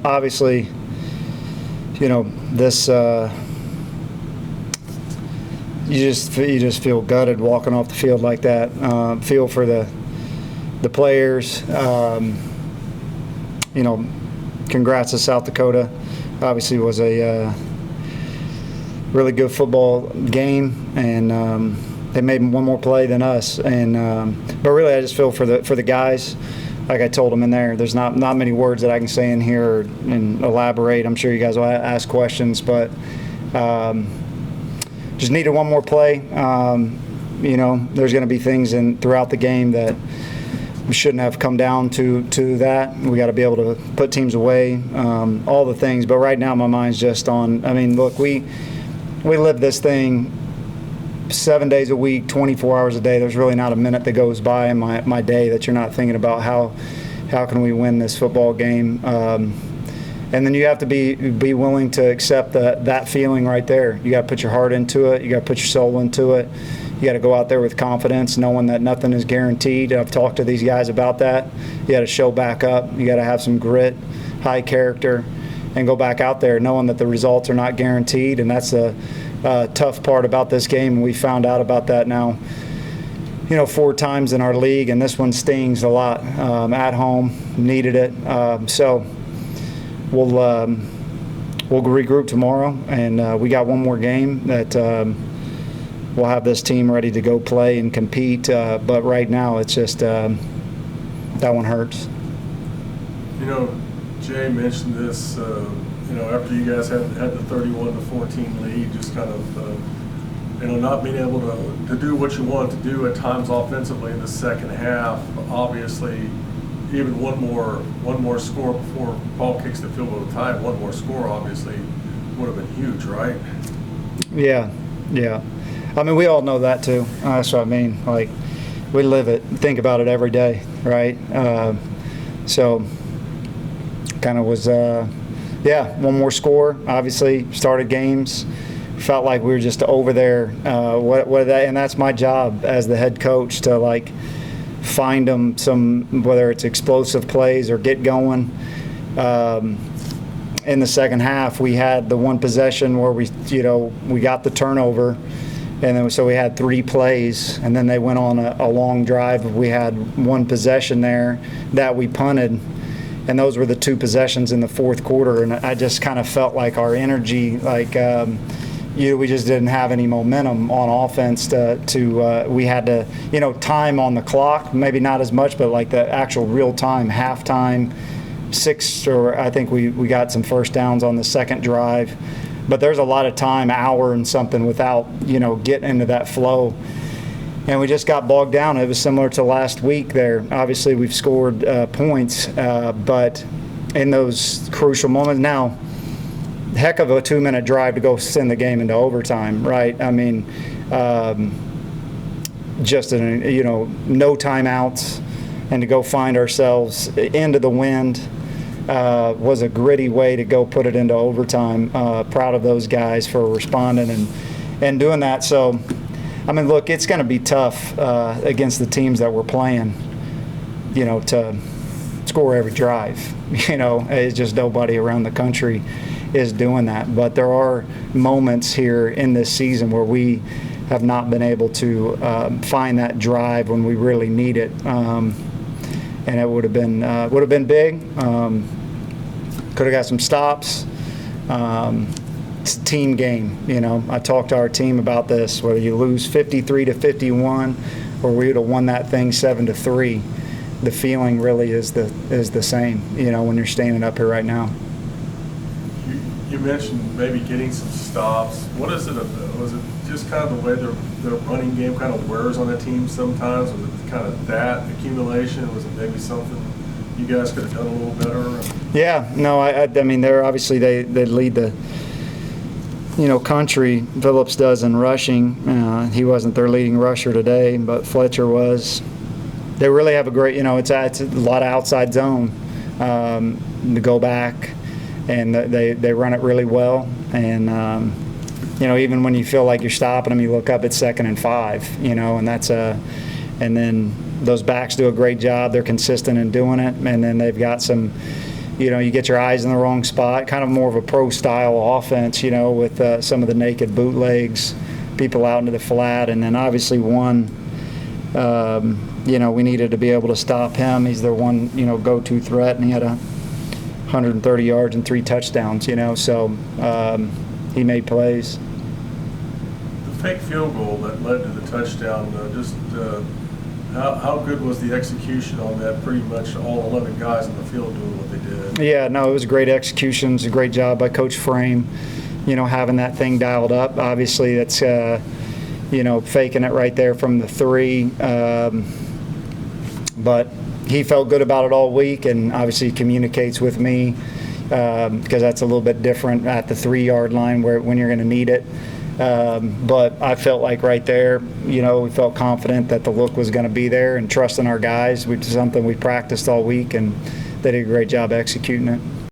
Obviously, this you just feel gutted walking off the field like that. Feel for the players. Congrats to South Dakota. Obviously, was a really good football game, and they made one more play than us. And but really, I just feel for the guys. Like I told them in there, there's not many words that I can say in here and elaborate. I'm sure you guys will ask questions, but just needed one more play. There's going to be things throughout the game that we shouldn't have come down to that. We got to be able to put teams away, all the things. But right now, my mind's just on. Look, we live this thing 7 days a week, 24 hours a day. There's really not a minute that goes by in my day that you're not thinking about how can we win this football game. And then you have to be willing to accept that feeling right there. You got to put your heart into it. You got to put your soul into it. You got to go out there with confidence, knowing that nothing is guaranteed. I've talked to these guys about that. You got to show back up. You got to have some grit, high character, and go back out there knowing that the results are not guaranteed. And that's a tough part about this game. And we found out about that now, 4 times in our league, and this one stings a lot. At home, needed it. So we'll regroup tomorrow, and we got one more game that we'll have this team ready to go play and compete. But right now, it's just that one hurts. Jay mentioned this. After you guys had the 31-14 lead, just kind of, not being able to do what you wanted to do at times offensively in the second half. Obviously, even one more score before Paul kicks the field goal to tie, one more score obviously would have been huge, right? Yeah. We all know that too. That's what I mean. Like, we live it, think about it every day, right? So, kind of was. One more score. Obviously, started games. Felt like we were just over there. And that's my job as the head coach to find them some, whether it's explosive plays or get going. In the second half, we had the one possession where we got the turnover, and then so we had 3 plays, and then they went on a long drive. We had one possession there that we punted. And those were the 2 possessions in the fourth quarter, and I just kind of felt like our energy, we just didn't have any momentum on offense. We had to, time on the clock, maybe not as much, but like the actual real time, halftime, 6, or I think we got some first downs on the second drive. But there's a lot of time, hour and something, without getting into that flow. And we just got bogged down. It was similar to last week there. Obviously, we've scored points, but in those crucial moments, now, heck of a 2-minute drive to go send the game into overtime, right? Just no timeouts, and to go find ourselves into the wind was a gritty way to go put it into overtime. Proud of those guys for responding and doing that. So, look, it's going to be tough against the teams that we're playing, to score every drive. It's just nobody around the country is doing that. But there are moments here in this season where we have not been able to find that drive when we really need it. And it would have been big. Could have got some stops. It's a team game. I talked to our team about this. Whether you lose 53-51 or we would have won that thing 7-3, the feeling really is the same. When you're standing up here right now. You mentioned maybe getting some stops. What is it? Was it just kind of the way their running game kind of wears on a team sometimes? Was it kind of that accumulation? Was it maybe something you guys could have done a little better? Yeah. No. They're obviously they lead the country. Phillips does in rushing. He wasn't their leading rusher today, but Fletcher was. They really have a great, it's a lot of outside zone to go back, and they run it really well. And even when you feel like you're stopping them, you look up, it's 2nd and 5. And that's and then those backs do a great job. They're consistent in doing it, and then they've got some you get your eyes in the wrong spot, kind of more of a pro-style offense, with some of the naked bootlegs, people out into the flat, and then obviously one, we needed to be able to stop him. He's their one, go-to threat, and he had 130 yards and 3 touchdowns, so he made plays. The fake field goal that led to the touchdown, how good was the execution on that? Pretty much all 11 guys in the field doing what they did. Yeah, no, it was a great execution. It was a great job by Coach Frame, having that thing dialed up. Obviously, that's, faking it right there from the 3. But he felt good about it all week, and obviously communicates with me because that's a little bit different at the 3-yard line when you're going to need it. But I felt like right there, we felt confident that the look was going to be there and trusting our guys, which is something we practiced all week, and they did a great job executing it.